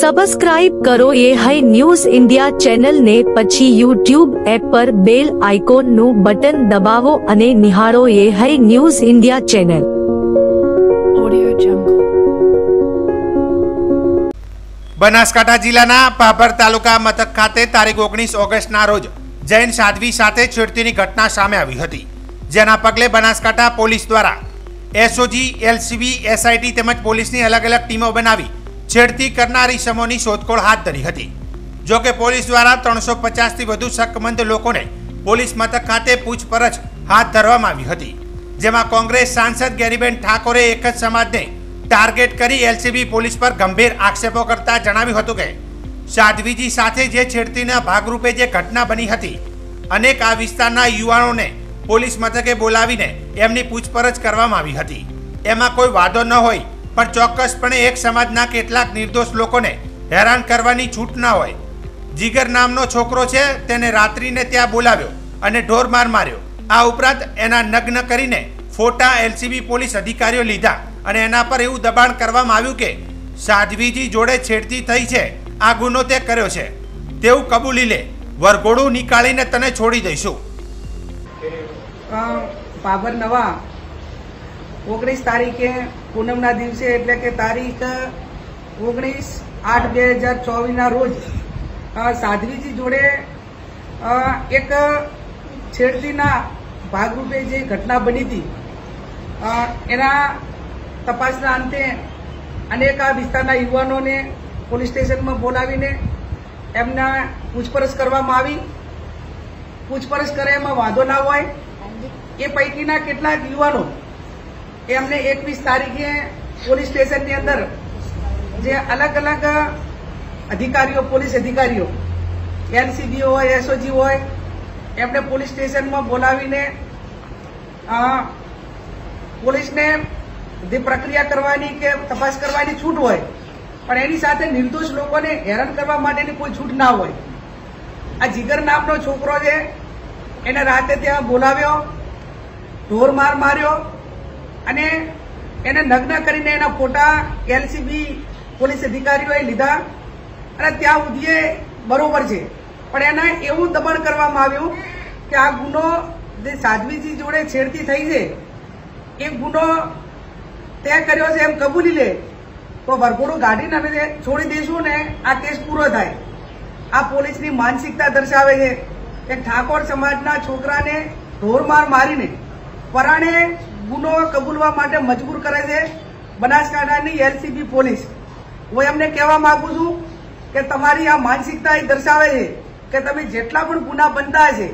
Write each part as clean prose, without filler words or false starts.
Subscribe કરો એ high news India channel ને પછી યુટ્યુબ એપ પર બેલ આઇકોન નું બટન દબાવો અને નિહાળો એ high news India channel. Banaskantha જિલ્લાના ભાભર તાલુકા મથક ખાતે તારીખ 19 ઓગસ્ટના રોજ જૈન સાધ્વી સાથે છેડતીની ઘટના સામે આવી હતી, જેના પગલે બનાસકાંઠા પોલીસ દ્વારા એસઓજી, એલસીબી, એસઆઈટી તેમજ પોલીસની અલગ અલગ ટીમો બનાવી છેડતી કરનારી ઇસમોની શોધખોળ હાથ ધરી હતી। જોકે પોલીસ દ્વારા 350 થી વધુ શકમંદ લોકોને પોલીસ મથક ખાતે પૂછપરછ હાથ ધરવામાં આવી હતી, જેમાં કોંગ્રેસ સાંસદ ગેરીબેન ઠાકોરે એક જ સમાજને ટાર્ગેટ કરી એલસીબી પોલીસ પર ગંભીર આક્ષેપો કરતા જણાવ્યું હતું કે સાધ્વીજી સાથે જે છેડતીના ભાગરૂપે જે ઘટના બની હતી, અનેક આ વિસ્તારના યુવાનોને પોલીસ મથકે બોલાવીને એમની પૂછપરછ કરવામાં આવી હતી। એમાં કોઈ વાંધો ન હોય, પણ ચોક્કસપણે એક સમાજના કેટલાક નિર્દોષ લોકોને હેરાન કરવાની છૂટ ના હોય। જીગર નામનો છોકરો છે, તેને રાત્રિને ત્યાં બોલાવ્યો અને ઢોરમાર માર્યો। આ ઉપરાંત એના નગ્ન કરીને ફોટા એલસીબી પોલીસ અધિકારીઓ લીધા અને એના પર એવું દબાણ કરવામાં આવ્યું કે સાધ્વીજી જોડે છેડતી થઈ છે, આ ગુનો તે કર્યો છે તેવું કબૂલી લે, વરઘોડું નીકાળીને તને છોડી દઈશું। ભાભર નવા 19 તારીખે પૂનમના દિવસે એટલે કે તારીખ 19/8/2024 ના રોજ સાધ્વીજી જોડે એક છેડતીના ભાગરૂપે જે ઘટના બની હતી, એના તપાસના અંતે અનેક આ વિસ્તારના યુવાનોને પોલીસ સ્ટેશનમાં બોલાવીને એમના પૂછપરછ કરવામાં આવી। પૂછપરછ કરે એમાં વાંધો ના હોય, એ પૈકીના કેટલાક યુવાનો એમને 21 તારીખે પોલીસ સ્ટેશનની અંદર જે અલગ અલગ અધિકારીઓ, પોલીસ અધિકારીઓ, એલસીબી હોય, એસઓજી હોય, એમને પોલીસ સ્ટેશનમાં બોલાવીને પોલીસને જે પ્રક્રિયા કરવાની કે તપાસ કરવાની છૂટ હોય, પણ એની સાથે નિર્દોષ લોકોને હેરાન કરવા માટેની કોઈ છૂટ ના હોય। આ જીગર નામનો છોકરો છે, એને રાતે ત્યાં બોલાવ્યો, ઢોરમાર માર્યો અને એને નગ્ન કરીને એના ફોટા એલસીબી પોલીસ અધિકારીઓએ લીધા અને ત્યાં સુધી બરોબર છે, પણ એને એવું દબાણ કરવામાં આવ્યું કે આ ગુનો જે સાધ્વીજી જોડે છેડતી થઈ છે એ ગુનો તે કર્યો છે એમ કબૂલી લે તો વરઘોડું ગાડીને અમે છોડી દઈશું ને આ કેસ પૂરો થાય। આ પોલીસની માનસિકતા દર્શાવે છે કે ઠાકોર સમાજના છોકરાને ઢોરમાર મારીને પરાણે ગુનો કબૂલવા માટે મજબૂર કરે છે બનાસકાંઠાની એલસીબી પોલીસ। હું એમને કહેવા માંગુ છું કે તમારી આ માનસિકતા એ દર્શાવે છે કે તમે જેટલા પણ ગુના બનતા હશે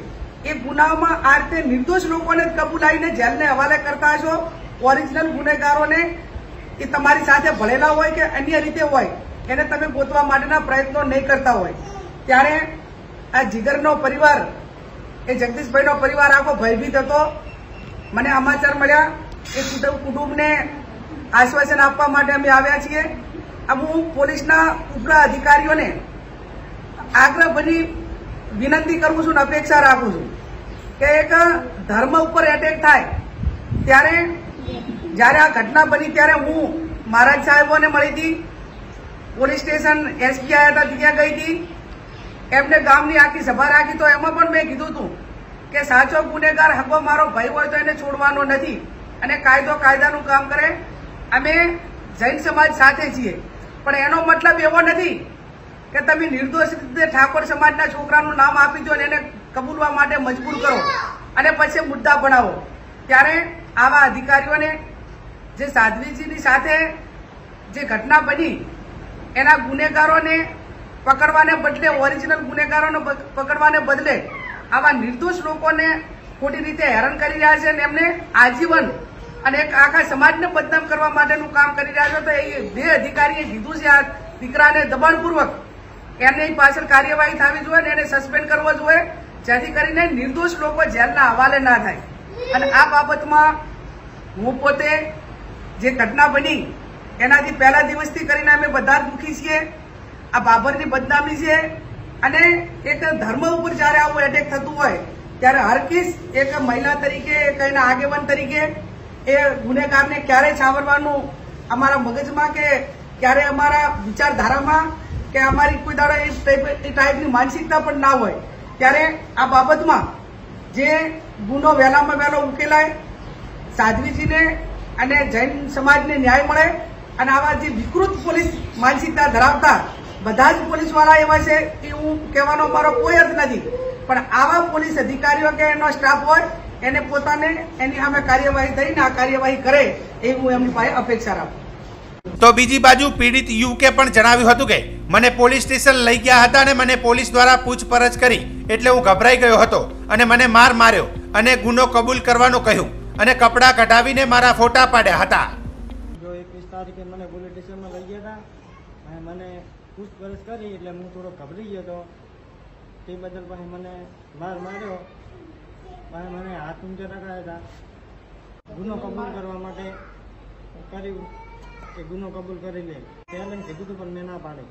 એ ગુનામાં આ રીતે નિર્દોષ લોકોને કબૂલાઈને જેલને હવાલે કરતા હશો। ઓરિજિનલ ગુનેગારોને એ તમારી સાથે ભળેલા હોય કે અન્ય રીતે હોય, એને તમે ગોતવા માટેના પ્રયત્નો નહીં કરતા હોય। ત્યારે આ જીગરનો પરિવાર, એ જગદીશભાઈનો પરિવાર આખો ભયભીત હતો। મને સમાચાર મળ્યા એ કુટુંબને આશ્વાસન આપવા માટે અમે આવ્યા છીએ। હું પોલીસના ઉપરા અધિકારીઓને આગ્રહ બની વિનંતી કરું છું, અપેક્ષા રાખું છું કે એક ધર્મ ઉપર એટેક થાય ત્યારે, જયારે આ ઘટના બની ત્યારે હું મહારાજ સાહેબોને મળી હતી, પોલીસ સ્ટેશન એસપી આવ્યા હતા ત્યાં ગઈ હતી, એમને ગામની આખી સભા રાખી, તો એમાં પણ મેં કીધું હતું કે સાચો ગુનેગાર હકો મારો ભાઈ હોય તો એને છોડવાનો નથી અને કાયદો કાયદાનું કામ કરે। અમે જૈન સમાજ સાથે છીએ, પણ એનો મતલબ એવો નથી કે તમે નિર્દોષ રીતે ઠાકોર સમાજના છોકરાનું નામ આપી દો અને એને કબૂલવા માટે મજબૂર કરો અને પછી મુદ્દા બનાવો। ત્યારે આવા અધિકારીઓને જે સાધ્વીજીની સાથે જે ઘટના બની એના ગુનેગારોને પકડવાને બદલે, ઓરિજિનલ ગુનેગારોને પકડવાને બદલે આવા નિર્દોષ લોકોને ખોટી રીતે હેરાન કરી રહ્યા છે અને એમને આજીવન અને એક આખા સમાજને બદનામ કરવા માટેનું કામ કરી રહ્યા છે। તો એ બે અધિકારીએ કીધું છે આ દીકરાને દબાણપૂર્વક એની પાછળ કાર્યવાહી થવી જોઈએ અને એને સસ્પેન્ડ કરવો જોઈએ, જેથી કરીને નિર્દોષ લોકો જેલના હવાલે ના થાય। અને આ બાબતમાં હું પોતે જે ઘટના બની એનાથી પહેલા દિવસથી કરીને અમે બધા દુઃખી છીએ। આ ભાભરની બદનામી છે અને એક ધર્મ ઉપર જયારે આવું એટેક થતું હોય ત્યારે હર કિસ એક મહિલા તરીકે, એક એના આગેવાન તરીકે એ ગુનેગારને ક્યારે છાવરવાનું અમારા મગજમાં કે ક્યારે અમારા વિચારધારામાં કે અમારી કોઈ દાડો એ ટાઈપની માનસિકતા પણ ના હોય, ત્યારે આ બાબતમાં જે ગુનો વહેલામાં વહેલો ઉકેલાય, સાધ્વીજીને અને જૈન સમાજને ન્યાય મળે અને આવા જે વિકૃત પોલીસ માનસિકતા ધરાવતા બધા જ પોલીસવાળા એવા છે એ હું કહેવાનો મારો કોઈ અર્થ નથી, પણ આવા પોલીસ અધિકારીઓ કે એનો સ્ટાફ હોય એને પોતાને એની સામે કાર્યવાહી થઈને આ કાર્યવાહી કરે એ હું એમની પાસે અપેક્ષા રાખું. તો બીજી બાજુ પીડિત યુવકે પણ જણાવ્યું હતું કે મને પોલીસ સ્ટેશન લઈ ગયા હતા અને મને પોલીસ દ્વારા પૂછપરછ કરી એટલે હું ગભરાઈ ગયો હતો અને મને માર માર્યો અને ગુનો કબૂલ કરવાનું કહ્યું અને કપડાં કઢાવીને મારા ફોટા પાડ્યા હતા. જો 21 તારીખે મને પોલીસ સ્ટેશનમાં લઈ ગયા હતા અને મને પૂછપરછ કરી એટલે હું થોડો ગભરાઈ ગયો હતો. તે બદલ પછી મને માર માર્યો, પછી મને હાથ ઊંચા રખાયા હતા. ગુનો કબૂલ કરવા માટે કર્યું કે ગુનો કબૂલ કરી લે પહેલાં કીધું હતું પણ મેં ના પાડી.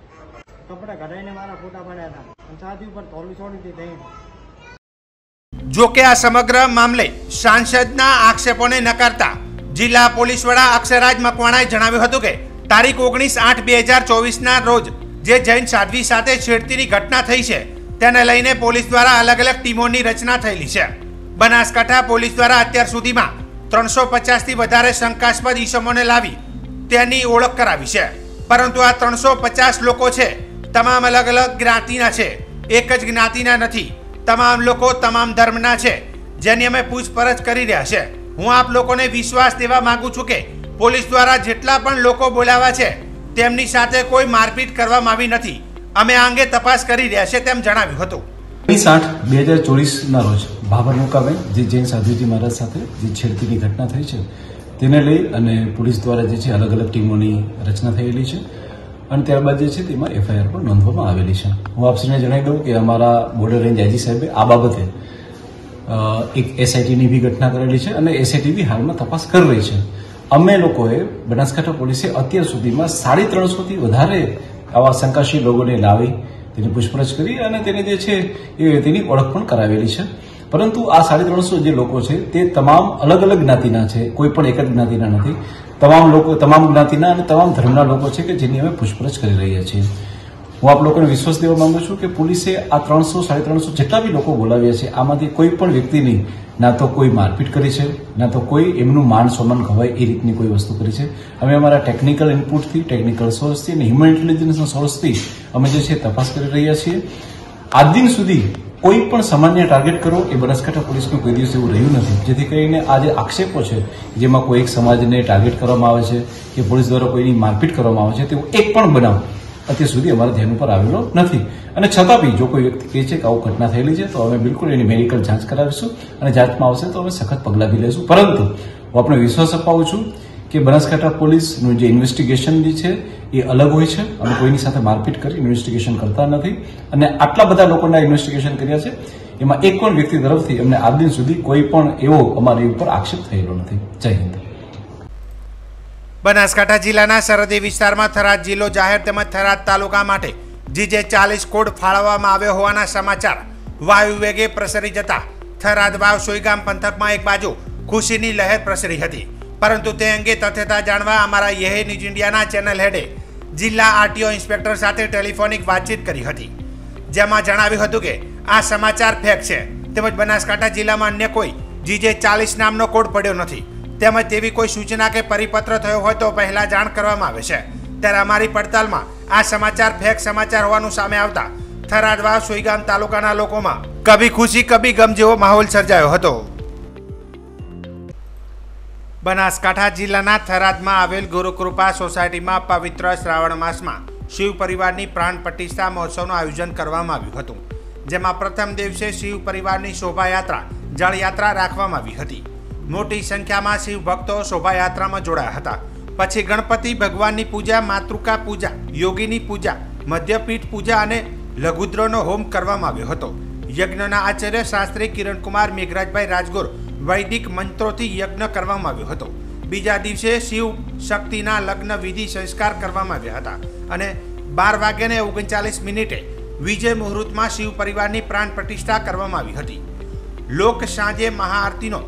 કપડાં કઢાઈને મારા ફોટા પાડ્યા હતા અને સાથે ઉપર તોલી છોડી હતી. જો કે આ સમગ્ર મામલે સાંસદના આક્ષેપોને નકારતા જિલ્લા પોલીસ વડા અક્ષરાજ મકવાણાએ જણાવ્યું હતું કે તારીખ 19/8/2024 રોજ જે જૈન સાધ્વી સાથે છેડતીની ઘટના થઈ છે તેને લઈને પોલીસ દ્વારા અલગ અલગ ટીમોની રચના થયેલી છે. બનાસકાંઠા પોલીસ દ્વારા અત્યાર સુધીમાં 350થી વધારે શંકાસ્પદ ઈસમોને લાવી તેની ઓળખ કરાવી છે, પરંતુ આ 350 લોકો છે તમામ અલગ અલગ જ્ઞાતિના છે, એક જ જ્ઞાતિના નથી. તમામ લોકો તમામ ધર્મના છે જેની અમે પૂછપરછ કરી રહ્યા છે. હું આપ લોકોને વિશ્વાસ દેવા માંગુ છું કે પોલીસ દ્વારા જેટલા પણ લોકો બોલાવ્યા છે તેમની સાથે કોઈ મારપીટ કરવામાં આવી નથી. અમે આ અંગે તપાસ કરી રહ્યા છે તેમ જણાવ્યું હતું. 20/8/2024 રોજ ભાભર મુકામે જે જૈન સાધુજી મહારાજ સાથે જે છેડતીની ઘટના થઈ છે તેને લઈ અને પોલીસ દ્વારા જે છે અલગ અલગ ટીમોની રચના થયેલી છે અને ત્યારબાદ જે છે તેમાં એફઆઈઆર પણ નોંધવામાં આવેલી છે. હું આપશ્રીને જણાવી દઉં કે અમારા બોર્ડર રેન્જ આઈજી સાહેબે આ બાબતે એક એસઆઈટીની બી ઘટના કરેલી છે અને એસઆઈટી બી હાલમાં તપાસ કરી રહી છે. અમે લોકોએ બનાસકાંઠા પોલીસે અત્યાર સુધીમાં 350થી વધારે આવા શંકાશીલ લોકોને લાવી તેની પૂછપરછ કરી અને તેને જે છે એ તેની ઓળખ પણ કરાવેલી છે. પરંતુ આ 350 જે લોકો છે તે તમામ અલગ અલગ જ્ઞાતિના છે, કોઈ પણ એક જ જ્ઞાતિના નથી. તમામ લોકો તમામ જ્ઞાતિના અને તમામ ધર્મના લોકો છે કે જેની અમે પૂછપરછ કરી રહ્યા છીએ. હું આપ લોકોને વિશ્વાસ દેવા માંગુ છું કે પોલીસે આ 300-350 જેટલા બી લોકો બોલાવ્યા છે આમાંથી કોઈ પણ વ્યક્તિની ના તો કોઈ મારપીટ કરી છે, ના તો કોઈ એમનું માન સન્માન ખવાય એ રીતની કોઈ વસ્તુ કરી છે. અમે અમારા ટેકનિકલ ઇનપુટથી, ટેકનિકલ સોર્સથી અને હ્યુમન ઇન્ટેલિજન્સના સોર્સથી અમે જે છે તપાસ કરી રહ્યા છીએ. આજ દિન સુધી કોઈ પણ સામાન્ય ટાર્ગેટ કરો એ બનાસકાંઠા પોલીસનું કોઈ દિવસ એવું રહ્યું નથી. જેથી કરીને આ જે આક્ષેપો છે જેમાં કોઈ એક સમાજને ટાર્ગેટ કરવામાં આવે છે કે પોલીસ દ્વારા કોઈની મારપીટ કરવામાં આવે છે તેવું એક પણ બનાવ અત્યાર સુધી અમારા ધ્યાન ઉપર આવેલો નથી. અને છતાં બી જો કોઈ વ્યક્તિ કહે છે કે આવું ઘટના થયેલી છે તો અમે બિલકુલ એની મેડિકલ જાંચ કરાવીશું અને જાંચમાં આવશે તો અમે સખત પગલાં બી લઈશું. પરંતુ હું આપણે વિશ્વાસ અપાવું છું કે બનાસકાંઠા પોલીસનું જે ઇન્વેસ્ટિગેશન જે છે એ અલગ હોય છે. અમે કોઈની સાથે મારપીટ કરી ઇન્વેસ્ટિગેશન કરતા નથી અને આટલા બધા લોકોના ઇન્વેસ્ટિગેશન કર્યા છે એમાં એક પણ વ્યક્તિ તરફથી અમને આજ દિન સુધી કોઈ પણ એવો અમારી ઉપર આક્ષેપ થયેલો નથી. જય હિન્દ. બનાસકાંઠા જિલ્લાના સરહદી વિસ્તારમાં થરાદ જિલ્લો જાહેર તેમજ થરાદ તાલુકા માટે GJ 40 કોડ ફાળવવામાં આવ્યો હોવાના સમાચાર વાયુ વેગે પ્રસરી જતા થરાદ વાવ સોઈગામ પંથકમાં એક બાજુ ખુશીની લહેર પ્રસરી હતી, પરંતુ તે અંગે તથ્યતા જાણવા અમારા યહે ન્યૂઝ ઇન્ડિયાના ચેનલ હેડે જિલ્લા RTO ઇન્સ્પેક્ટર સાથે ટેલિફોનિક વાતચીત કરી હતી, જેમાં જણાવ્યું હતું કે આ સમાચાર ફેક છે તેમજ બનાસકાંઠા જિલ્લામાં અન્ય કોઈ GJ 40 નામનો કોડ પડ્યો નથી તેમજ તેવી કોઈ સૂચના કે પરિપત્ર થયો હોય તો પહેલા જાણ કરવામાં આવે છે. ત્યારે અમારી પડતાલમાં આ સમાચાર ફેક સમાચાર હોવાનું સામે આવતા થરાદ વાવ સોઈગામ તાલુકાના લોકોમાં કભી ખુશી કભી ગમ જેવો માહોલ સર્જાયો હતો. બનાસકાંઠા જિલ્લાના થરાદમાં આવેલ ગુરુકૃપા સોસાયટીમાં પવિત્ર શ્રાવણ માસમાં શિવ પરિવારની પ્રાણ પ્રતિષ્ઠા મહોત્સવનું આયોજન કરવામાં આવ્યું હતું, જેમાં પ્રથમ દિવસે શિવ પરિવારની શોભાયાત્રા જળયાત્રા રાખવામાં આવી હતી. મોટી સંખ્યામાં શિવ ભક્તો શોભાયાત્રામાં જોડાયા હતા. પછી ગણપતિ ભગવાનની પૂજા, માતૃકા પૂજા, યોગીની પૂજા, મધ્યપીઠ પૂજા અને લઘુદ્રનો હોમ કરવામાં આવ્યો હતો. યજ્ઞના આચાર્ય શાસ્ત્રી કિરણકુમાર મેઘરાજભાઈ રાજગોર વૈદિક મંત્રોથી યજ્ઞ કરવામાં આવ્યો હતો. બીજા દિવસે શિવ શક્તિના લગ્ન વિધિ સંસ્કાર કરવામાં આવ્યા હતા અને 12:39 વિજય મુહૂર્તમાં શિવ પરિવારની પ્રાણ પ્રતિષ્ઠા કરવામાં આવી હતી. લોક સાંજે મહાઆરતીનો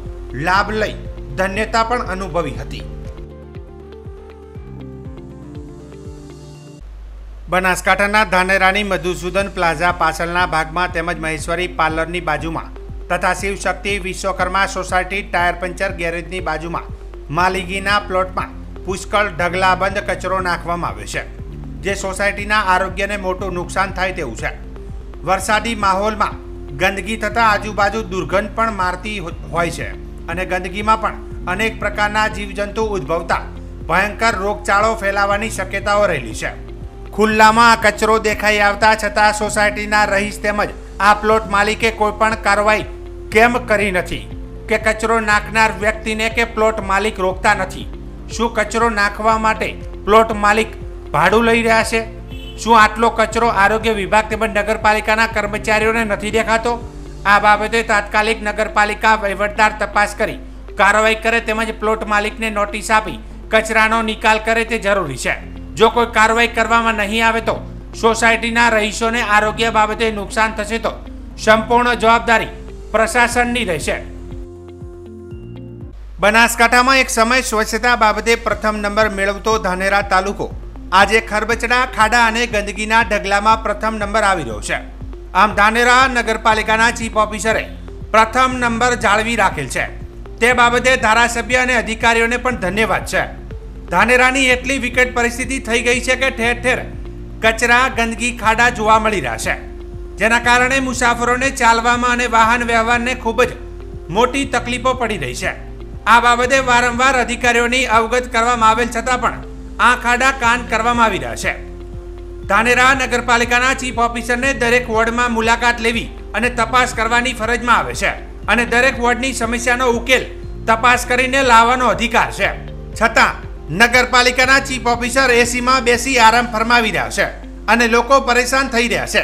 લાભ લઈ ધન્યતા પણ અનુભવી હતી. બનાસકાંઠાના ધાનેરાની મધુસૂદન પ્લાઝા પાછળના ભાગમાં તેમજ મહેશ્વરી પાર્લરની બાજુમાં તથા Shivshakti Vishwakarma society tyre puncture ગેરેજની બાજુમાં માલિકીના પ્લોટમાં પુષ્કળ ઢગલાબંધ કચરો નાખવામાં આવ્યો છે, જે સોસાયટીના આરોગ્યને મોટું નુકસાન થાય તેવું છે. વરસાદી માહોલમાં ગંદકી થતાં આજુબાજુ દુર્ગંધ પણ મારતી હોય છે અને ગંદકીમાં પણ અનેક પ્રકારના જીવજંતુ ઉદ્ભવતા ભયંકર રોગચાળો ફેલાવાની શક્યતાઓ રહેલી છે. ખુલ્લામાં આ કચરો દેખાઈ આવતા છતાં સોસાયટીના રહીશ તેમજ આ પ્લોટ માલિકે કોઈ પણ કાર્યવાહી કેમ કરી નથી કે કચરો નાખનાર વ્યક્તિને કે પ્લોટ માલિક રોકતા નથી? શું કચરો નાખવા માટે પ્લોટ માલિક ભાડું લઈ રહ્યા છે? શું આટલો કચરો આરોગ્ય વિભાગ તેમજ નગરપાલિકાના કર્મચારીઓને નથી દેખાતો? આ બાબતે તાત્કાલિક નગરપાલિકા વહીવટદાર તપાસ કરી કાર્યવાહી કરે તેમજ પ્લોટ માલિકને નોટિસ આપી કચરાનો નિકાલ કરે તે જરૂરી છે. જો કોઈ કાર્યવાહી કરવામાં નહીં આવે તો સોસાયટીના રહીશોને આરોગ્ય બાબતે નુકસાન થશે તો સંપૂર્ણ જવાબદારી પ્રશાસનની રહેશે. બનાસકાંઠામાં એક સમય સ્વચ્છતા બાબતે પ્રથમ નંબર મેળવતો ધાનેરા તાલુકો આજે ખરબચડા, ખાડા અને ગંદકીના ઢગલામાં પ્રથમ નંબર આવી રહ્યો છે. આમ ધાનેરા નગરપાલિકાના ચીફ ઓફિસરે પ્રથમ નંબર જાળવી રાખેલ છે. તે બાબતે ધારાસભ્ય અને અધિકારીઓને પણ ધન્યવાદ છે. ધાનેરાની એટલી વિકટ પરિસ્થિતિ થઈ ગઈ છે કે ઠેર ઠેર કચરા, ગંદકી, ખાડા જોવા મળી રહ્યા છે, જેના કારણે મુસાફરોને ચાલવામાં અને વાહન વ્યવહારને ખૂબ જ મોટી તકલીફો પડી રહી છે. આ બાબતે વારંવાર અધિકારીઓની અવગત કરવામાં આવેલ છતાં પણ આ ખાડા કાન કરવામાં આવી રહ્યા છે. ધાનેરા નગરપાલિકાના ચીફ ઓફિસરને દરેક વોર્ડમાં મુલાકાત લેવી અને તપાસ કરવાની ફરજમાં આવે છે અને દરેક વોર્ડની સમસ્યાનો ઉકેલ તપાસ કરીને લાવવાનો અધિકાર છે. છતાં નગરપાલિકાના ચીફ ઓફિસર એસીમાં બેસી આરામ ફરમાવી રહ્યા છે અને લોકો પરેશાન થઈ રહ્યા છે.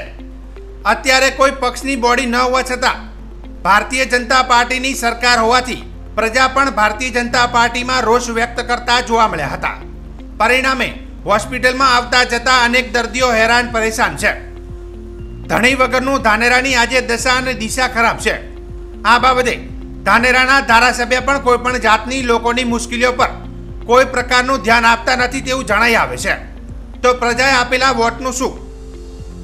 અત્યારે કોઈ પક્ષની બોડી ન હોવા છતાં ભારતીય જનતા પાર્ટીની સરકાર હોવાથી પ્રજા પણ ભારતીય જનતા પાર્ટીમાં રોષ વ્યક્ત કરતા જોવા મળ્યા હતા. પરિણામે હોસ્પિટલમાં આવતા જતા અનેક દર્દીઓ હેરાન પરેશાન છે. ધણી વગરનું ધાનેરાની આજે દશા અને દિશા ખરાબ છે. આ બાબતે ધાનેરાના ધારાસભ્ય પણ કોઈ પણ જાતની લોકોની મુશ્કેલીઓ પર કોઈ પ્રકારનું ધ્યાન આપતા નથી તેવું જણાઈ આવે છે. તો પ્રજાએ આપેલા વોટનું શું?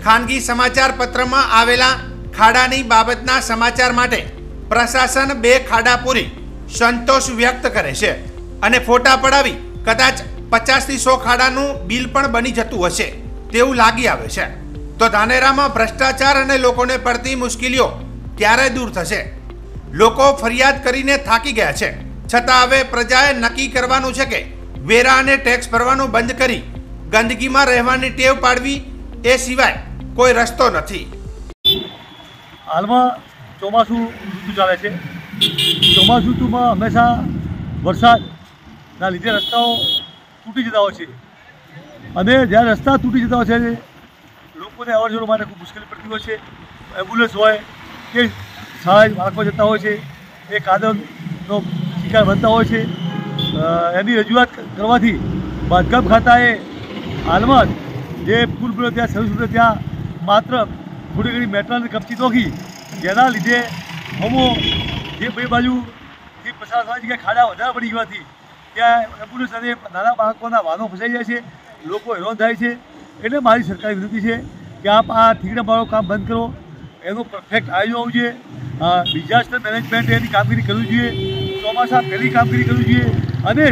ખાનગી સમાચાર પત્રમાં આવેલા ખાડાની બાબતના સમાચાર માટે પ્રશાસન 2 ખાડા પૂરી સંતોષ વ્યક્ત કરે છે અને ફોટા પડાવી કદાચ 50 થી 100 ખાડાનું બિલ પણ બની જતું હશે તેવું લાગી આવે છે. તો ધાનેરામાં ભ્રષ્ટાચાર અને લોકોને પડતી મુશ્કેલીઓ ક્યારે દૂર થશે? લોકો ફરિયાદ કરીને થાકી ગયા છે, છતાં હવે પ્રજાએ નક્કી કરવાનું છે કે વેરા અને ટેક્સ ભરવાનું બંધ કરી ગંદકીમાં રહેવાની ટેવ પાડવી, એ સિવાય કોઈ રસ્તો નથી. હાલમાં ચોમાસું ઋતુ ચાલે છે. ચોમાસુ ઋતુમાં હંમેશા વરસાદના લીધે રસ્તાઓ તૂટી જતા હોય છે અને જ્યારે રસ્તા તૂટી જતા હોય છે લોકોને અવર જવર માટે ખૂબ મુશ્કેલી પડતી હોય છે. એમ્બ્યુલન્સ હોય કે શાળાએ બાળકો જતા હોય છે એ કાદવનો શિકાર બનતા હોય છે. એની રજૂઆત કરવાથી બાંધકામ ખાતાએ હાલમાં જે પુલ બન્યો ત્યાં સર્વિસ ત્યાં માત્ર થોડી ઘણી મેટલની કપચી નોખી, જેના લીધે અમો જે બે બાજુથી પસાર થવાની જગ્યાએ ખાડા વધારે પડી ગવાથી ત્યાં એમ્બ્યુલન્સ અને નાના બાળકોના વાહનો ફસાઈ જાય છે, લોકો હેરાન થાય છે. એટલે મારી સરકારી વિનંતી છે કે આપ આ ઠીકડાવાળું કામ બંધ કરો, એનું પરફેક્ટ આયોજન હોવું જોઈએ. ડિઝાસ્ટર મેનેજમેન્ટ એની કામગીરી કરવી જોઈએ, ચોમાસા પહેલી કામગીરી કરવી જોઈએ અને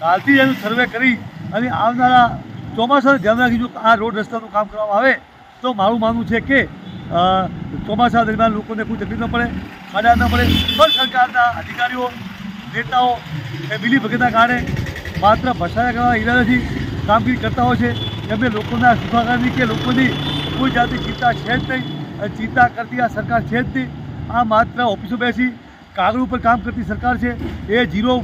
હાલથી એનું સર્વે કરી અને આવનારા ચોમાસાને ધ્યાન રાખી જો આ રોડ રસ્તાનું કામ કરવામાં આવે તો મારું માનવું છે કે ચોમાસા દરમિયાન લોકોને કોઈ તકલીફ ન પડે, ખાડા ન પડે. પણ સરકારના અધિકારીઓ, નેતાઓ એ મિલીભગતના કારણે માત્ર ભ્રષ્ટાચાર કરવા ઈરાદાથી કામગીરી કરતા હોય છે. એમને લોકોના સુખાકારની કે લોકોની કોઈ જાતની ચિંતા છે જ નહીં. ચિંતા કરતી આ સરકાર છે જ નહીં. આ માત્ર ઓફિસો બેસી કાગળ ઉપર કામ કરતી સરકાર છે. એ 0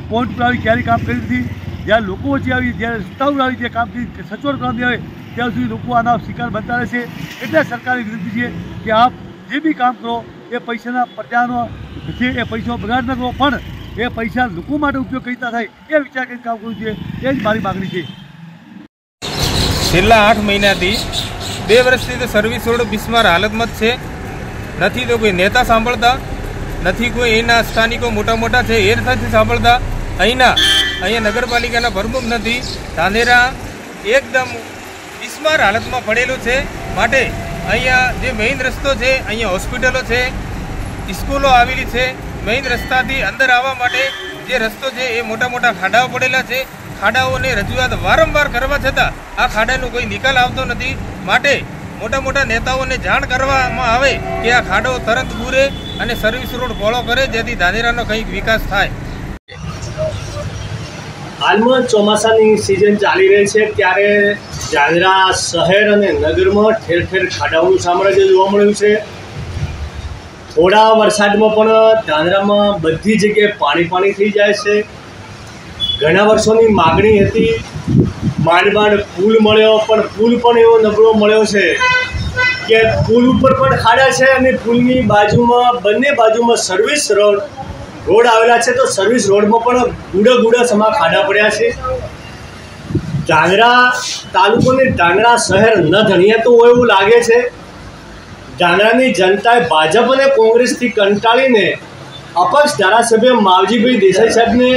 પોઈન્ટ પર આવી ક્યારેય કામ કરી નથી. જ્યારે લોકો વચ્ચે આવી, જ્યારે રસ્તાઓ આવી, જે કામગીરી સચોટ કરવામાં આવે ત્યાં સુધી લોકો આના શિકાર બનતા રહેશે. એટલે સરકારની વિનંતી છે કે આપ જે બી કામ કરો એ પૈસાના પ્રજાનો છે, એ પૈસાનો બગાડ ન કરો, પણ એ પૈસા લોકો માટે ઉપયોગ કઈ રીતના થાય એ વિચાર કરીને કામ કરવું જોઈએ. એ જ મારી માગણી છે. છેલ્લા 8 મહિનાથી 2 વર્ષથી તો સર્વિસ રોડ બિસ્માર હાલતમાં જ છે. નથી તો કોઈ નેતા સાંભળતા, નથી કોઈ એના સ્થાનિકો મોટા મોટા છે એ નથી સાંભળતા. અહીંયા નગરપાલિકાના પ્રમુખ નથી. ધાનેરા એકદમ બિસ્માર હાલતમાં પડેલું છે। માટે અહીંયા જે મેઇન રસ્તો છે, અહીંયા હોસ્પિટલો છે, સ્કૂલો આવેલી છે। મેઇન રસ્તાથી અંદર આવવા માટે જે રસ્તો છે એ મોટા મોટા ખાડાઓ પડેલા છે। ખાડાઓને રજૂઆત વારંવાર કરવા છતાં આ ખાડાનો કોઈ નિકાલ આવતો નથી। માટે મોટા મોટા નેતાઓને જાણ કરવામાં આવે કે આ ખાડો તરત પૂરે અને સર્વિસ રોડ પહોળો કરે, જેથી ધાનેરાનો કંઈક વિકાસ થાય। હાલમાં ચોમાસાની સિઝન ચાલી રહી છે ત્યારે ધાનેરા શહેર અને નગરમાં ઠેર ઠેર ખાડાઓનું સામ્રાજ્ય જોવા મળ્યું છે। થોડા વરસાદમાં પણ ધાનેરામાં બધી જગ્યાએ પાણી થઈ જાય છે। ઘણા વર્ષોની માગણી હતી, માંડ પુલ મળ્યો, પણ પુલ પણ એવો નબળો મળ્યો છે કે પુલ ઉપર પણ ખાડા છે અને પુલની બાજુમાં બંને બાજુમાં સર્વિસ રોડ આવેલા છે, તો સર્વિસ રોડમાં પણ ગુડા સમા ખાડા પડ્યા છે। ધાનેરા તાલુકોને ધાનેરા શહેર ન ધણિયાતું હોય એવું લાગે છે। ધાનેરાની જનતાએ ભાજપ અને કોંગ્રેસથી કંટાળીને અપક્ષ ધારાસભ્ય માવજીભાઈ દેસાઈ સાહેબને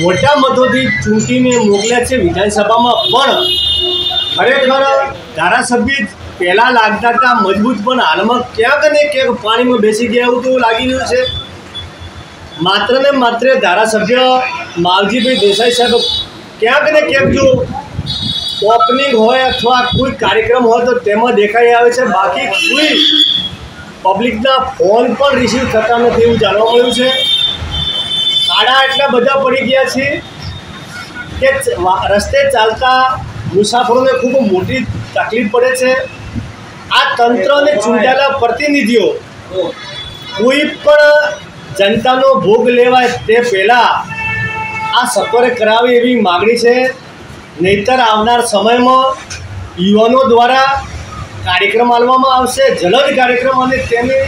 મોટા મતોથી ચૂંટીને મોકલ્યા છે વિધાનસભામાં। પણ ખરેખર ધારાસભ્ય પહેલાં લાગતા હતા મજબૂત, પણ હાલમાં ક્યાંક ને ક્યાંક પાણીમાં બેસી ગયા એવું તો લાગી રહ્યું છે। માત્ર ને માત્ર ધારાસભ્ય માવજીભાઈ દેસાઈ સાહેબ ક્યાંક ને ક્યાંક જો ઓપનિંગ હોય અથવા કોઈ કાર્યક્રમ હોય તો તેમાં દેખાઈ આવે છે, બાકી કોઈ પબ્લિકના ફોન પણ રિસીવ થતા નથી એવું જાણવા મળ્યું છે। ખાડા એટલા બધા પડી ગયા છે કે રસ્તે ચાલતા મુસાફરોને ખૂબ મોટી તકલીફ પડે છે। આ તંત્ર અને ચૂંટાયેલા પ્રતિનિધિઓ કોઈ પણ જનતાનો ભોગ લેવાય તે પહેલાં આ સત્વરે કરાવે એવી માગણી છે। નહીંતર આવનાર સમયમાં યુવાનો દ્વારા કાર્યક્રમ આલવામાં આવશે, જલદ કાર્યક્રમ, અને તેની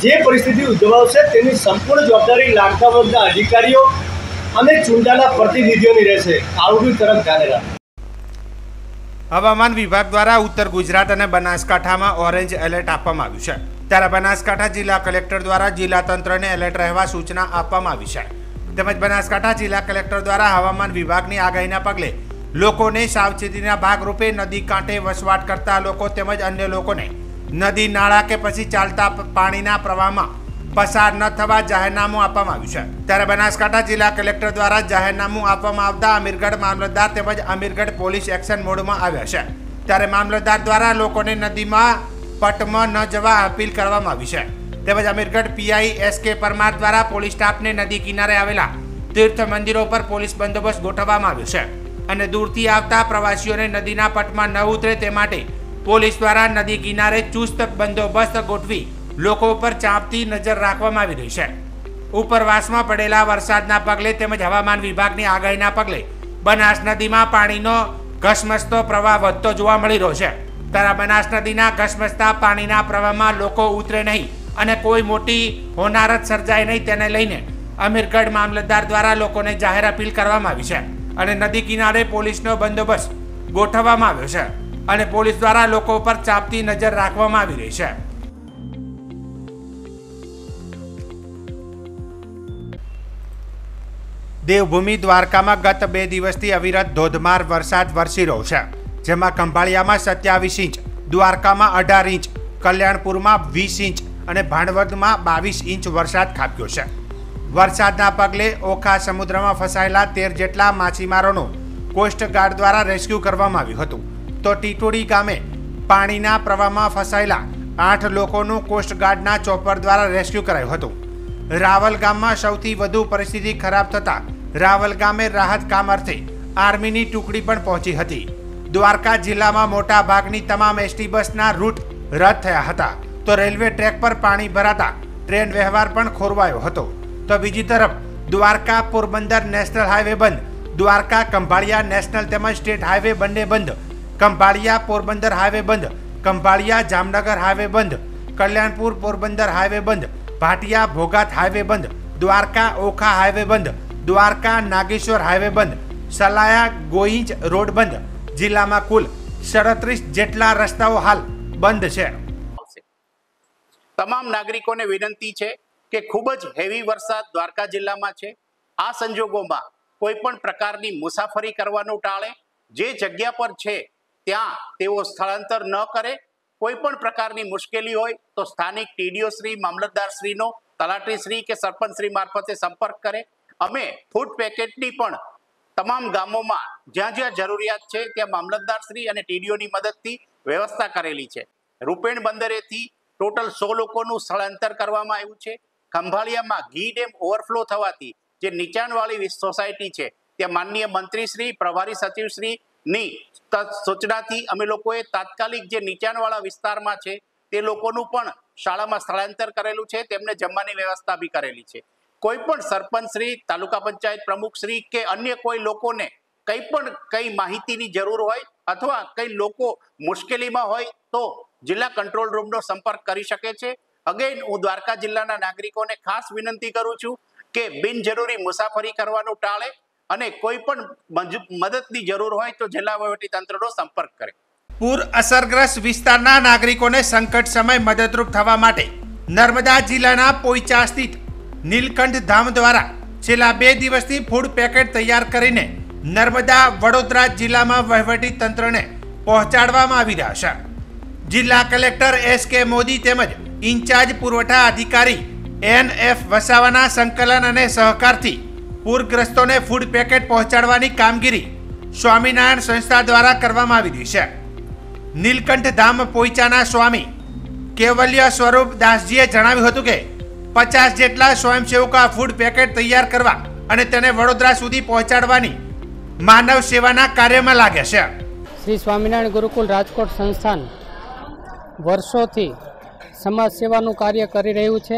જે પરિસ્થિતિ ઉદ્ભવશે તેની સંપૂર્ણ જવાબદારી લાગતા વળગતા અધિકારીઓ અને ચૂંટાયેલા પ્રતિનિધિઓની રહેશે। કાળુડી તરફ ધાનેરા। હવામાન વિભાગ દ્વારા ઉત્તર ગુજરાત અને બનાસકાંઠામાં ઓરેન્જ એલર્ટ આપવામાં આવ્યું છે, ત્યારે બનાસકાંઠા જિલ્લા કલેક્ટર દ્વારા જિલ્લા તંત્રને એલર્ટ રહેવા સૂચના આપવામાં આવી છે। તેમજ બનાસકાંઠા જિલ્લા કલેક્ટર દ્વારા હવામાન વિભાગની આગાહીના પગલે લોકોને સાવચેતીના ભાગરૂપે નદી કાંઠે વસવાટ કરતા લોકો તેમજ અન્ય લોકોને નદી નાળા કે પછી ચાલતા પાણીના પ્રવાહમાં પસાર ન થવા જાહેરનામું આપવામાં આવ્યું છે। ત્યારે બનાસકાંઠા જિલ્લા કલેક્ટર દ્વારા જાહેરનામું આપવામાં આવતા અમીરગઢ મામલતદાર તેમજ અમીરગઢ પોલીસ એક્શન મોડમાં આવ્યા છે। ત્યારે મામલતદાર દ્વારા લોકોને નદીમાં પટમાં ન જવા અપીલ કરવામાં આવી છે। તેમજ અમીરગઢ પીઆઈ SK પરમાર દ્વારા પોલીસ સ્ટાફને નદી કિનારે આવેલા તીર્થ મંદિરો પર પોલીસ બંદોબસ્ત ગોઠવવામાં આવ્યો છે અને દૂરથી આવતા પ્રવાસીઓને નદીના પટમાં ન ઉતરે તે માટે પોલીસ દ્વારા નદી કિનારે ચુસ્ત બંદોબસ્ત ગોઠવી લોકો પર ચાંપતી નજર રાખવામાં આવી રહી છે। ઉપરવાસમાં પડેલા વરસાદના પગલે તેમજ હવામાન વિભાગની આગાહીના પગલે બનાસ નદીમાં પાણીનો ઘસમસતો પ્રવાહ વધતો જોવા મળી રહ્યો છે। ત્યારે બનાસ નદીના ઘસમસતા પાણીના પ્રવાહમાં લોકો ઉતરે નહીં અને કોઈ મોટી હોનારત સર્જાય નહીં, તેને લઈને અમીરગઢ મામલતદાર દ્વારા લોકોને જાહેર અપીલ કરવામાં આવી છે અને નદી કિનારે પોલીસનો બંદોબસ્ત ગોઠવવામાં આવ્યો છે અને પોલીસ દ્વારા લોકો પર ચાંપતી નજર રાખવામાં આવી રહી છે। દેવભૂમિ દ્વારકામાં ગત 2 દિવસથી અવિરત ધોધમાર વરસાદ વરસી રહ્યો છે, જેમાં ખંભાળિયામાં 27 ઇંચ, દ્વારકામાં 18 ઇંચ, કલ્યાણપુરમાં 20 ઇંચ અને ભાણવડમાં 22 ઇંચ વરસાદ ખાબક્યો છે। વરસાદના પગલે ઓખા સમુદ્રમાં ફસાયેલા 13 જેટલા માછીમારોનું કોસ્ટગાર્ડ દ્વારા રેસ્ક્યુ કરવામાં આવ્યું હતું, તો ટીટોડી ગામે પાણીના પ્રવાહમાં ફસાયેલા 8 લોકોનું કોસ્ટગાર્ડના ચોપર દ્વારા રેસ્ક્યુ કરાયું હતું। રાવલ ગામમાં સૌથી વધુ પરિસ્થિતિ ખરાબ થતાં રાવલ ગામે રાહત કામ અર્થે આર્મીની ટુકડી પણ પહોંચી હતી। દ્વારકા જિલ્લામાં મોટા ભાગની તમામ ST બસના રૂટ રદ થયા હતા, તો રેલવે ટ્રેક પર પાણી ભરાતા ટ્રેન વ્યવહાર પણ ખોરવાયો હતો। તો બીજી તરફ દ્વારકા પોરબંદર નેશનલ હાઈવે બંધ, દ્વારકા ખંભાળિયા નેશનલ તેમજ સ્ટેટ હાઈવે બંને બંધ, ખંભાળિયા પોરબંદર હાઈવે બંધ, ખંભાળિયા જામનગર હાઈવે બંધ, કલ્યાણપુર પોરબંદર હાઈવે બંધ, ભાટિયા ભોગાત હાઈવે બંધ, દ્વારકા ઓખા હાઈવે બંધ, દ્વારકા નાગેશ્વર હાઈવે બંધ, સલાયા ગોઈંજ રોડ બંધ। જિલ્લામાં કુલ 37 જેટલા રસ્તાઓ હાલ બંધ છે। તમામ નાગરિકોને વિનંતી છે કે ખૂબ જ હેવી વરસાદ દ્વારકા જિલ્લામાં છે। આ સંજોગોમાં કોઈ પણ પ્રકારની મુસાફરી કરવાનું ટાળે। જે જગ્યા પર છે ત્યાં તેઓ સ્થળાંતર ન કરે. કોઈ પણ પ્રકારની મુશ્કેલી હોય તો સ્થાનિક ટીડીઓ શ્રી, મામલતદાર શ્રીનો, તલાટી શ્રી કે સરપંચ શ્રી મારફતે સંપર્ક કરે. અમે ફૂડ પેકેટની પણ તમામ ગામોમાં જ્યાં જ્યાં જરૂરિયાત છે ત્યાં મામલતદાર શ્રી અને ટીડીઓની મદદથી વ્યવસ્થા કરેલી છે. રૂપેણ બંદરેથી ટોટલ 100 લોકોનું સ્થળાંતર કરવામાં આવ્યું છે. ખંભાળિયામાં ઘી ડેમ ઓવરફ્લો થવાથી જે નીચાણવાળી સોસાયટી છે ત્યાં માનનીય મંત્રીશ્રી, પ્રભારી સચિવશ્રીની સૂચનાથી અમે લોકોએ તાત્કાલિક જે નીચાણવાળા વિસ્તારમાં છે તે લોકોનું પણ શાળામાં સ્થળાંતર કરેલું છે. તેમને જમવાની વ્યવસ્થા બી કરેલી છે. કોઈ પણ સરપંચશ્રી, તાલુકા પંચાયત પ્રમુખશ્રી કે અન્ય કોઈ લોકોને કઈ માહિતીની જરૂર હોય અથવા કઈ લોકો મુશ્કેલીમાં હોય તો જિલ્લા કંટ્રોલ રૂમનો સંપર્ક કરી શકે છે. અગેન હું દ્વારકા જિલ્લાના નાગરિકોને ખાસ વિનંતી કરું છું કે બિનજરૂરી મુસાફરી કરવાનું ટાળે અને કોઈ પણ મદદની જરૂર હોય તો જિલ્લા વહીવટીતંત્રનો સંપર્ક કરે. પૂર અસરગ્રસ્ત વિસ્તારના નાગરિકોને સંકટ સમય મદદરૂપ થવા માટે નર્મદા જિલ્લાના પોઈચા સ્થિત નીલકંઠ ધામ દ્વારા છેલ્લા 2 દિવસથી ફૂડ પેકેટ તૈયાર કરીને નર્મદા વડોદરા જિલ્લામાં વહીવટી તંત્રને પહોંચાડવામાં આવી રહ્યા છે. જિલ્લા કલેક્ટર SK મોદી તેમજ ઇન્ચાર્જ પુરવઠા અધિકારી NF વસાવાના સંકલન અને સહકારથી પૂરગ્રસ્તોને ફૂડ પેકેટ પહોંચાડવાની કામગીરી સ્વામિનારાયણ સંસ્થા દ્વારા કરવામાં આવી રહી છે. નીલકંઠ ધામ પોઈચાના સ્વામી કેવલ્ય સ્વરૂપ દાસજીએ જણાવ્યું હતું કે 50 જેટલા સ્વયંસેવકો ફૂડ પેકેટ તૈયાર કરવા અને તેને વડોદરા સુધી પહોંચાડવાની માનવ સેવાના કાર્યમાં લાગ્યા છે. શ્રી સ્વામિનારાયણ ગુરુકુલ રાજકોટ સંસ્થાન વર્ષોથી સમાજ સેવાનું કાર્ય કરી રહ્યું છે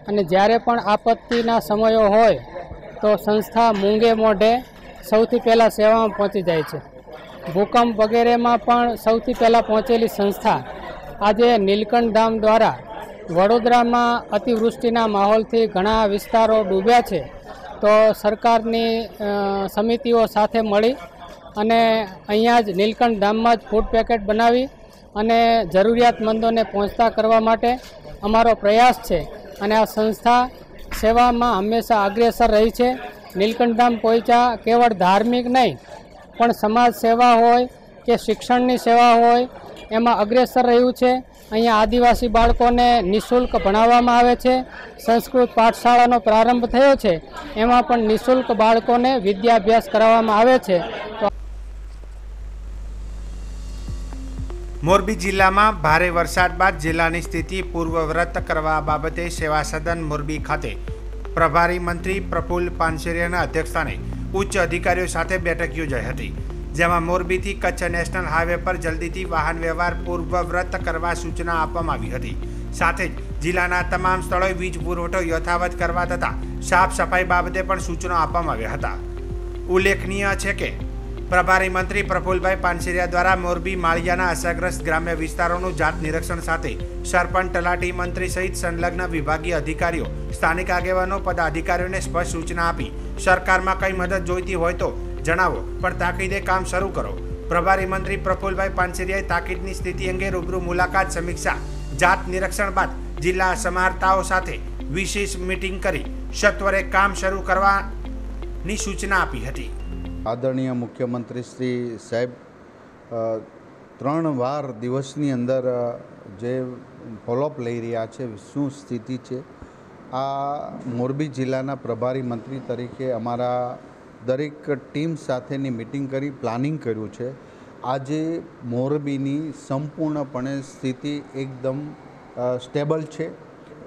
અને જ્યારે પણ આપત્તિના સમયો હોય તો સંસ્થા મૂંગે મોઢે સૌથી પહેલાં સેવામાં પહોંચી જાય છે. ભૂકંપ વગેરેમાં પણ સૌથી પહેલાં પહોંચેલી સંસ્થા આજે નીલકંઠ ધામ દ્વારા વડોદરામાં અતિવૃષ્ટિના માહોલથી ઘણા વિસ્તારો ડૂબ્યા છે તો સરકારની સમિતિઓ સાથે મળી અને અહીંયા જ નીલકંઠ ધામમાં જ ફૂડ પેકેટ બનાવી અને જરૂરિયાતમંદોને પહોંચતા કરવા માટે અમારો પ્રયાસ છે અને આ સંસ્થા સેવામાં હંમેશા અગ્રેસર રહી છે. નીલકંઠ ધામ પોઈચા કેવળ ધાર્મિક નહીં પણ સમાજ સેવા હોય કે શિક્ષણની સેવા હોય એમાં અગ્રેસર રહ્યું છે. અહીંયા આદિવાસી બાળકોને નિઃશુલ્ક ભણાવવામાં આવે છે. સંસ્કૃત પાઠશાળાનો પ્રારંભ થયો છે એમાં પણ નિઃશુલ્ક બાળકોને વિદ્યાભ્યાસ કરાવવામાં આવે છે. મોરબી જિલ્લામાં ભારે વરસાદ બાદ જિલ્લાની સ્થિતિ પૂર્વવત કરવા બાબતે સેવા સદન મોરબી ખાતે પ્રભારી મંત્રી પ્રફુલ્લ પાનસેરિયાના અધ્યક્ષસ્થાને ઉચ્ચ અધિકારીઓ સાથે બેઠક યોજાઈ હતી. જેમાં મોરબીથી કચ્છ નેશનલ હાઈવે પર જલ્દીથી વાહન વ્યવહાર પૂર્વવત કરવા સૂચના આપવામાં આવી હતી. સાથે જ જિલ્લાના તમામ સ્થળોએ વીજ પુરવઠો યથાવત કરવા તથા સાફ સફાઈ બાબતે પણ સૂચનો આપવામાં આવ્યા હતા. ઉલ્લેખનીય છે કે પ્રભારી મંત્રી પ્રફુલભાઈ પાનસેરિયા દ્વારા મોરબી માળિયાના અસરગ્રસ્ત ગ્રામ્ય વિસ્તારોનું જાત નિરીક્ષણ સાથે સરપંચ, તલાટી, મંત્રી સહિત સંલગ્ન વિભાગીય અધિકારીઓ, સ્થાનિક આગેવાનો, પદાધિકારીઓને સ્પષ્ટ સૂચના આપી સરકારમાં કઈ મદદ જોઈતી હોય તો જણાવો પણ તાકીદે કામ શરૂ કરો. પ્રભારી મંત્રી પ્રફુલભાઈ પાનસેરિયાએ તાકીદની સ્થિતિ અંગે રૂબરૂ મુલાકાત, સમીક્ષા, જાત નિરીક્ષણ બાદ જિલ્લા સમાહર્તાઓ સાથે વિશેષ મીટિંગ કરી સત્વરે કામ શરૂ કરવાની સૂચના આપી હતી. આદરણીય મુખ્યમંત્રી શ્રી સાહેબ 3 વાર દિવસની અંદર જે ફોલોઅપ લઈ રહ્યા છે, શું સ્થિતિ છે, આ મોરબી જિલ્લાના પ્રભારી મંત્રી તરીકે અમારા દરેક ટીમ સાથેની મિટિંગ કરી પ્લાનિંગ કર્યું છે. આજે મોરબીની સંપૂર્ણપણે સ્થિતિ એકદમ સ્ટેબલ છે.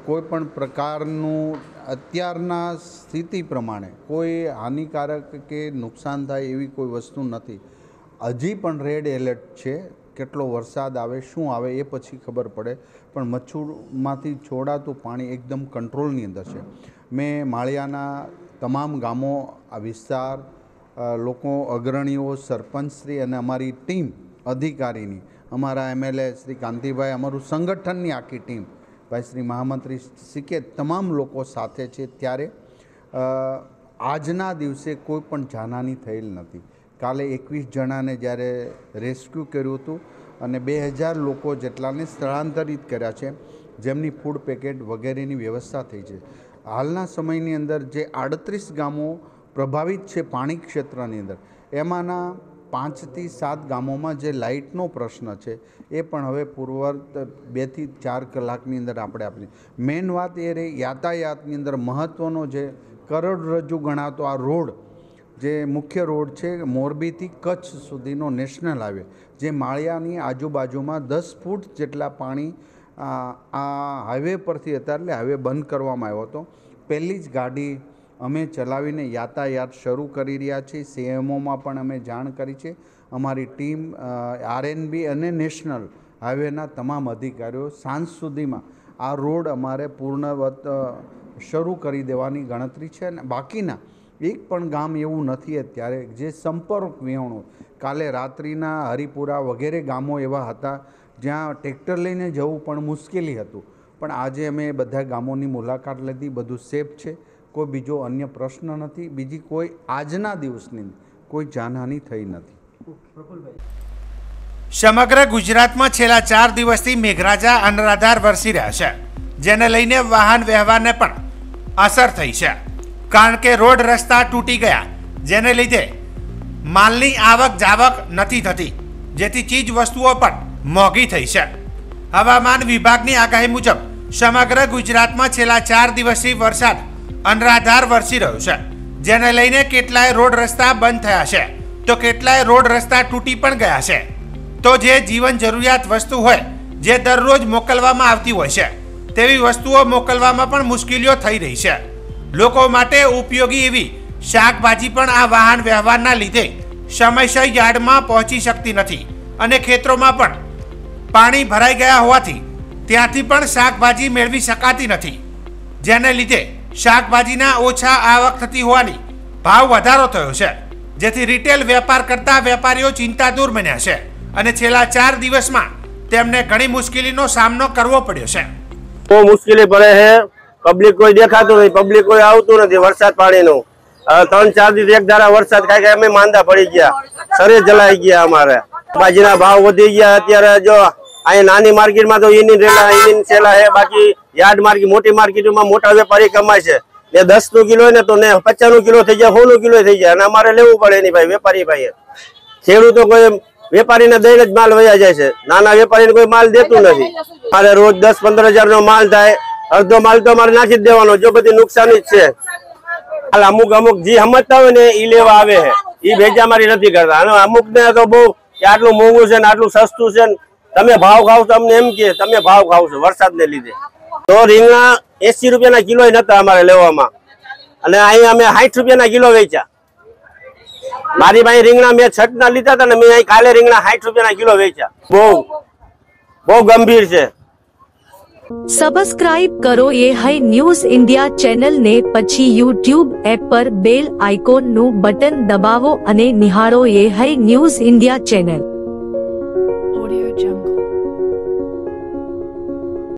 કોઈ પણ પ્રકારનું અત્યારના સ્થિતિ પ્રમાણે કોઈ હાનિકારક કે નુકસાન થાય એવી કોઈ વસ્તુ નથી. હજી પણ રેડ એલર્ટ છે. કેટલો વરસાદ આવે, શું આવે એ પછી ખબર પડે, પણ મચ્છુમાંથી છોડાતું પાણી એકદમ કંટ્રોલની અંદર છે. મેં માળિયાના તમામ ગામો, આ વિસ્તાર, લોકો, અગ્રણીઓ, સરપંચશ્રી અને અમારી ટીમ અધિકારીની, અમારા MLA શ્રી કાંતિભાઈ, અમારું સંગઠનની આખી ટીમ, ભાઈ શ્રી મહામંત્રી શ્રી કે તમામ લોકો સાથે છે. ત્યારે આજના દિવસે કોઈ પણ જાનહાની થયેલ નથી. કાલે 21 જણાને જ્યારે રેસ્ક્યુ કર્યું હતું અને 2000 લોકો જેટલાને સ્થળાંતરિત કર્યા છે, જેમની ફૂડ પેકેટ વગેરેની વ્યવસ્થા થઈ છે. હાલના સમયની અંદર જે 38 ગામો પ્રભાવિત છે પાણી ક્ષેત્રની અંદર, એમાંના 5 થી 7 ગામોમાં જે લાઇટનો પ્રશ્ન છે એ પણ હવે પૂર્વવત 2 થી 4 કલાકની અંદર આપણે આપણી મેઇન વાત એ રહી યાતાયાતની અંદર મહત્ત્વનો જે કરોડરજ્જુ ગણાતો આ રોડ જે મુખ્ય રોડ છે મોરબીથી કચ્છ સુધીનો નેશનલ હાઈવે જે માળિયાની આજુબાજુમાં 10 ફૂટ જેટલા પાણી આ હાઈવે પરથી હતા એટલે હાઈવે બંધ કરવામાં આવ્યો હતો. પહેલી જ ગાડી અમે ચલાવીને યાતાયાત શરૂ કરી રહ્યા છીએ. CMOમાં પણ અમે જાણ કરી છે. અમારી ટીમ RNB અને નેશનલ હાઈવેના તમામ અધિકારીઓ સાંજ સુધીમાં આ રોડ અમારે પૂર્ણવત શરૂ કરી દેવાની ગણતરી છે. અને બાકીના એક પણ ગામ એવું નથી અત્યારે જે સંપર્ક વિહોણું કાલે રાત્રિના હરિપુરા વગેરે ગામો એવા હતા જ્યાં ટ્રેક્ટર લઈને જવું પણ મુશ્કેલી હતું. પણ આજે અમે બધા ગામોની મુલાકાત લીધી. બધું સેફ છે. કોઈ બીજો અન્ય પ્રશ્ન નથી. બીજી કોઈ આજના દિવસની કોઈ જાનહાનિ થઈ નથી. સમગ્ર ગુજરાતમાં છેલ્લા 4 દિવસથી મેઘરાજા અનરાધાર વરસી રહ્યા છે, જેને લઈને વાહન વ્યવહારને પણ અસર થઈ છે. કારણ કે રોડ રસ્તા તૂટી ગયા, જેને લીધે માલની આવક જાવક નથી થતી, જેથી ચીજ વસ્તુઓ પણ મોંઘી થઈ છે. હવામાન વિભાગની આગાહી મુજબ સમગ્ર ગુજરાતમાં છેલ્લા 4 દિવસથી વરસાદ અનરાધાર વરસી રહ્યો છે, જેને લઈને કેટલાય રોડ રસ્તા બંધ થયા છે તો કેટલાય રોડ રસ્તા તૂટી પણ ગયા છે. તો જે જીવન જરૂરિયાત વસ્તુ હોય જે દરરોજ મોકલવામાં આવતી હોય છે તેવી વસ્તુઓ મોકલવામાં પણ મુશ્કેલીઓ થઈ રહી છે. લોકો માટે ઉપયોગી એવી શાકભાજી પણ આ વાહન વ્યવહારના લીધે સમયસર યાર્ડમાં પહોંચી શકતી નથી અને ખેતરોમાં પણ પાણી ભરાઈ ગયા હોવાથી ત્યાંથી પણ શાકભાજી મેળવી શકાતી નથી, જેને લીધે શાકભાજીના ઓછા આવક થતી હોવાની ભાવ વધારો થયો છે, જેથી રિટેલ વેપાર કરતા વેપારીઓ ચિંતાતુર બન્યા છે અને છેલ્લા 4 દિવસમાં તેમને ઘણી મુશ્કેલીનો સામનો કરવો પડ્યો છે. બહુ મુશ્કેલી પડે છે. પબ્લિક કોઈ દેખાતું નથી, પબ્લિક કોઈ આવતું નથી. વરસાદ પાણીનું 3-4 દિવસ એક ધારા વરસાદ ખાઈ ખાઈ અમે માંદા પડી ગયા, શરીર જલાઈ ગયા. અમારે ભાજીના ભાવ વધી ગયા. અત્યારે જો અહીં નાની માર્કેટમાં તો એની સેલા છે, બાકી યાર્ડ માર્કેટ મોટી માર્કેટમાં મોટા વેપારી કમાય છે. ને 10 નું કિલો ને તો ને 50 નું કિલો થઈ જાય, 100 નું કિલો થઈ જાય અને અમારે લેવું પડે એની ભાઈ વેપારી ભાઈ. ખેડૂતો કોઈ વેપારીને દઈને જ માલ વયા જાય છે, નાના વેપારીને કોઈ માલ દેતું નથી. મારે રોજ 10-15 હજાર નો માલ થાય, અડધો માલ તો અમારે નાખી જ દેવાનો. જો બધી નુકસાની જ છે. અમુક જે સમજતા હોય ને એ લેવા આવે છે, એ ભેજામારી નથી કરતા. અને અમુક ને તો બહુ આટલું મોંઘું છે ને આટલું સસ્તું છે ને તમે ભાવ ખાવ છો, અમને એમ કે તમે ભાવ ખાવ છો વરસાદને લીધે. તો રીંગણા 80 રૂપિયાના કિલો નતા અમારે લેવામાં અને અહીં અમે 60 રૂપિયાના કિલો વેચ્યા. મારી પાસે રીંગણા મેં 6 ના લીધા હતા ને મેં અહીં કાલે રીંગણા 60 રૂપિયાના કિલો વેચ્યા. બહુ ગંભીર છે. સબસ્ક્રાઇબ કરો એ હાઈ ન્યૂઝ ઇન્ડિયા ચેનલ ને, પછી YouTube એપ પર બેલ આઇકોન નું બટન દબાવો અને નિહાળો એ હાઈ ન્યૂઝ ઇન્ડિયા ચેનલ.